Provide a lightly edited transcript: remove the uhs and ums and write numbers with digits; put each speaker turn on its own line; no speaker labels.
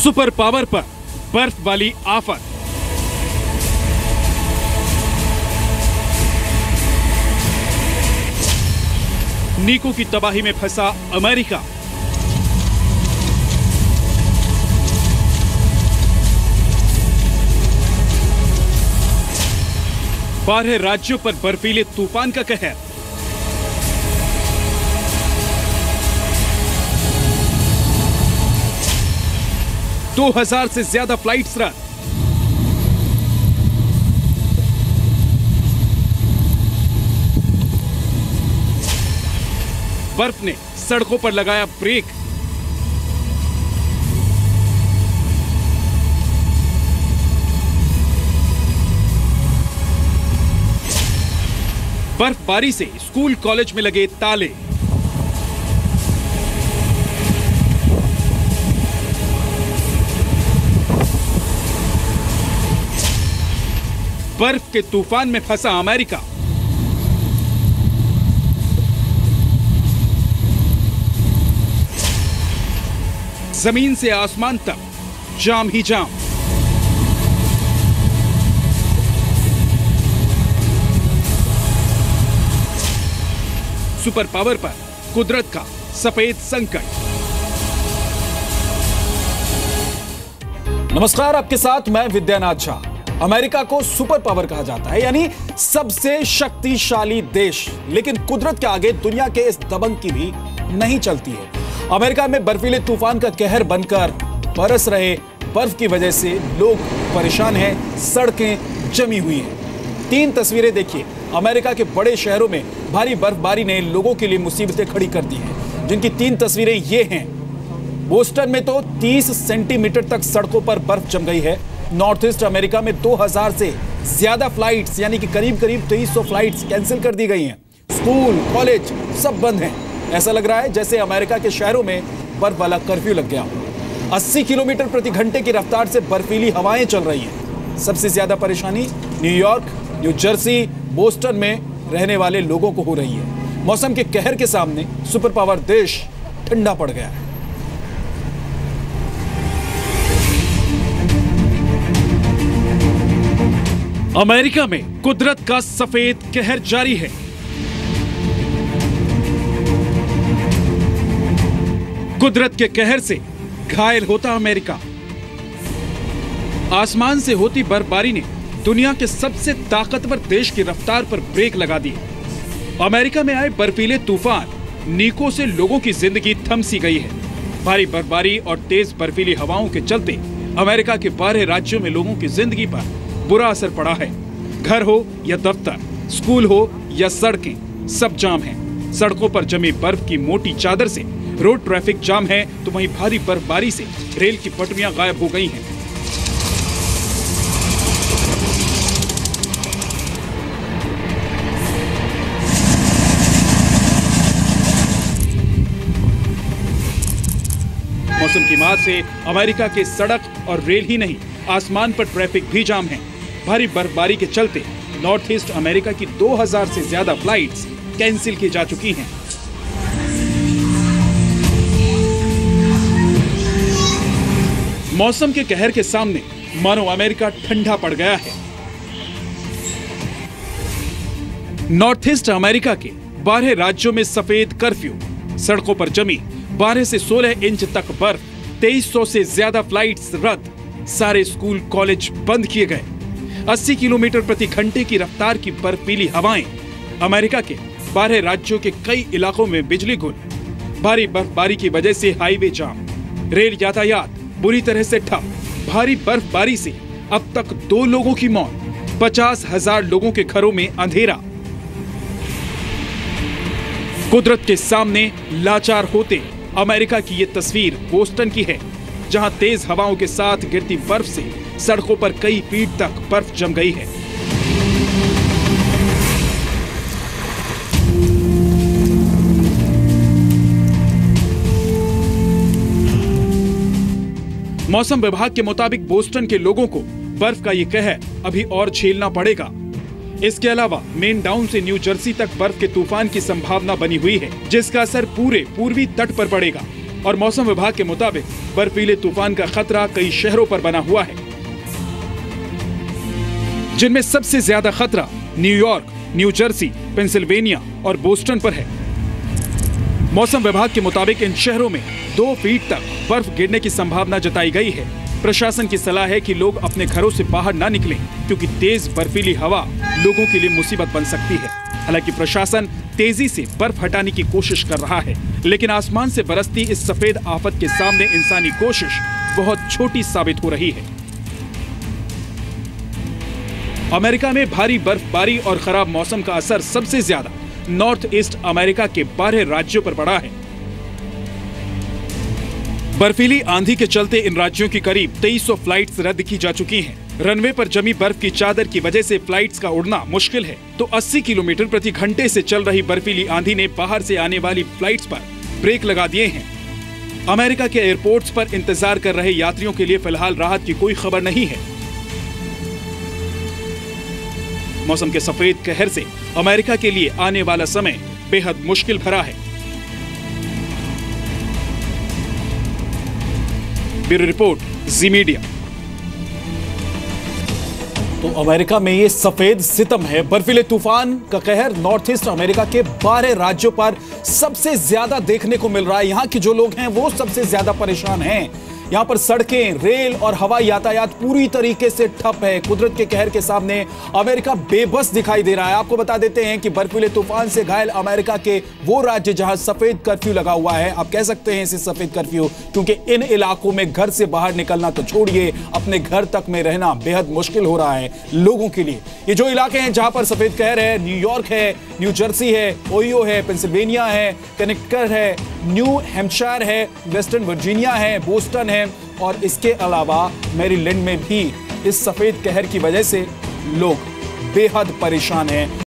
Super power पर बर्फ वाली आफत। नीको की तबाही में फंसा अमेरिका। बारह राज्यों पर बर्फीले तूफान का कहर। दो 2000 से ज्यादा फ्लाइट्स रद्द। बर्फ ने सड़कों पर लगाया ब्रेक। बर्फबारी से स्कूल कॉलेज में लगे ताले। बर्फ के तूफान में फंसा अमेरिका। जमीन से आसमान तक जाम ही जाम। सुपर पावर पर कुदरत का सफेद संकट।
नमस्कार, आपके साथ मैं विद्यानाथ झा। अमेरिका को सुपर पावर कहा जाता है, यानी सबसे शक्तिशाली देश। लेकिन कुदरत के आगे दुनिया के इस दबंग की भी नहीं चलती है। अमेरिका में बर्फीले तूफान का कहर बनकर बरस रहे बर्फ की वजह से लोग परेशान हैं, सड़कें जमी हुई हैं। 3 तस्वीरें देखिए। अमेरिका के बड़े शहरों में भारी बर्फबारी ने लोगों के लिए मुसीबतें खड़ी कर दी हैं, जिनकी 3 तस्वीरें ये हैं। बोस्टन में तो 30 सेंटीमीटर तक सड़कों पर बर्फ जम गई है। नॉर्थ ईस्ट अमेरिका में 2000 से ज्यादा फ्लाइट्स, यानी कि करीब 2300 फ्लाइट्स कैंसिल कर दी गई हैं। स्कूल, कॉलेज सब बंद हैं। ऐसा लग रहा है जैसे अमेरिका के शहरों में बर्फ वाला कर्फ्यू लग गया हो। 80 किलोमीटर प्रति घंटे की रफ्तार से बर्फीली हवाएं चल रही हैं। सबसे ज्यादा परेशानी न्यूयॉर्क, न्यू जर्सी, बोस्टन में रहने वाले लोगों को हो रही है। मौसम के कहर के सामने सुपर पावर देश ठंडा पड़ गया है।
अमेरिका में कुदरत का सफेद कहर जारी है। कुदरत के कहर से घायल होता अमेरिका। आसमान से होती बर्फबारी ने दुनिया के सबसे ताकतवर देश की रफ्तार पर ब्रेक लगा दी। अमेरिका में आए बर्फीले तूफान नीको से लोगों की जिंदगी थम सी गई है। भारी बर्फबारी और तेज बर्फीली हवाओं के चलते अमेरिका के 12 राज्यों में लोगों की जिंदगी पर बुरा असर पड़ा है। घर हो या दफ्तर, स्कूल हो या सड़कें, सब जाम हैं। सड़कों पर जमी बर्फ की मोटी चादर से रोड ट्रैफिक जाम है, तो वहीं भारी बर्फबारी से रेल की पटरियां गायब हो गई हैं। मौसम की मार से अमेरिका के सड़क और रेल ही नहीं, आसमान पर ट्रैफिक भी जाम है। भारी बर्फबारी के चलते नॉर्थ ईस्ट अमेरिका की 2000 से ज्यादा फ्लाइट्स कैंसिल की जा चुकी हैं। मौसम के कहर के सामने मानो अमेरिका ठंडा पड़ गया है। नॉर्थ ईस्ट अमेरिका के 12 राज्यों में सफेद कर्फ्यू। सड़कों पर जमी 12 से 16 इंच तक बर्फ। 2300 से ज्यादा फ्लाइट्स रद्द। सारे स्कूल, कॉलेज बंद किए गए। 80 किलोमीटर प्रति घंटे की रफ्तार की बर्फीली हवाएं। अमेरिका के 12 राज्यों के कई इलाकों में बिजली गुल। भारी बर्फबारी की वजह से हाईवे जाम। रेल यातायात बुरी तरह से ठप। भारी बर्फबारी से अब तक 2 लोगों की मौत। 50,000 लोगों के घरों में अंधेरा। कुदरत के सामने लाचार होते अमेरिका की ये तस्वीर बोस्टन की है, जहां तेज हवाओं के साथ गिरती बर्फ से सड़कों पर कई फीट तक बर्फ जम गई है। मौसम विभाग के मुताबिक बोस्टन के लोगों को बर्फ का ये कहर अभी और झेलना पड़ेगा। इसके अलावा मेन डाउन से न्यू जर्सी तक बर्फ के तूफान की संभावना बनी हुई है, जिसका असर पूरे पूर्वी तट पर पड़ेगा। और मौसम विभाग के मुताबिक बर्फीले तूफान का खतरा कई शहरों पर बना हुआ है, जिनमें सबसे ज्यादा खतरा न्यूयॉर्क, न्यू जर्सी, पेंसिल्वेनिया और बोस्टन पर है। मौसम विभाग के मुताबिक इन शहरों में 2 फीट तक बर्फ गिरने की संभावना जताई गई है। प्रशासन की सलाह है कि लोग अपने घरों से बाहर ना निकलें, क्योंकि तेज बर्फीली हवा लोगों के लिए मुसीबत बन सकती है। हालांकि प्रशासन तेजी से बर्फ हटाने की कोशिश कर रहा है, लेकिन आसमान से बरसती इस सफेद आफत के सामने इंसानी कोशिश बहुत छोटी साबित हो रही है। अमेरिका में भारी बर्फबारी और खराब मौसम का असर सबसे ज्यादा नॉर्थ ईस्ट अमेरिका के 12 राज्यों पर पड़ा है। बर्फीली आंधी के चलते इन राज्यों की करीब 2300 फ्लाइट्स रद्द की जा चुकी हैं। रनवे पर जमी बर्फ की चादर की वजह से फ्लाइट्स का उड़ना मुश्किल है, तो 80 किलोमीटर प्रति घंटे से चल रही बर्फीली आंधी ने बाहर से आने वाली फ्लाइट्स पर ब्रेक लगा दिए हैं। अमेरिका के एयरपोर्ट्स पर इंतजार कर रहे यात्रियों के लिए फिलहाल राहत की कोई खबर नहीं है। मौसम के सफेद कहर से अमेरिका के लिए आने वाला समय बेहद मुश्किल भरा है। ब्यूरो रिपोर्ट, जी मीडिया।
तो अमेरिका में ये सफेद सितम है, बर्फीले तूफान का कहर नॉर्थ ईस्ट अमेरिका के 12 राज्यों पर सबसे ज्यादा देखने को मिल रहा है। यहां के जो लोग हैं वो सबसे ज्यादा परेशान हैं। यहां पर सड़कें, रेल और हवाई यातायात पूरी तरीके से ठप है। कुदरत के कहर के सामने अमेरिका बेबस दिखाई दे रहा है। आपको बता देते हैं कि बर्फीले तूफान से घायल अमेरिका के वो राज्य जहां सफेद कर्फ्यू लगा हुआ है, आप कह सकते हैं इसे सफेद कर्फ्यू, क्योंकि इन इलाकों में घर से बाहर निकलना तो छोड़िए, अपने घर तक में रहना बेहद मुश्किल हो रहा है लोगों के लिए। ये जो इलाके हैं जहां पर सफेद कहर है, न्यूयॉर्क है, न्यू जर्सी है, ओहियो है, पेंसिल्वेनिया है, कनेक्टिकट है, न्यू हैम्पशायर है, वेस्टर्न वर्जीनिया है, बोस्टन है, और इसके अलावा मैरीलैंड में भी इस सफेद कहर की वजह से लोग बेहद परेशान हैं।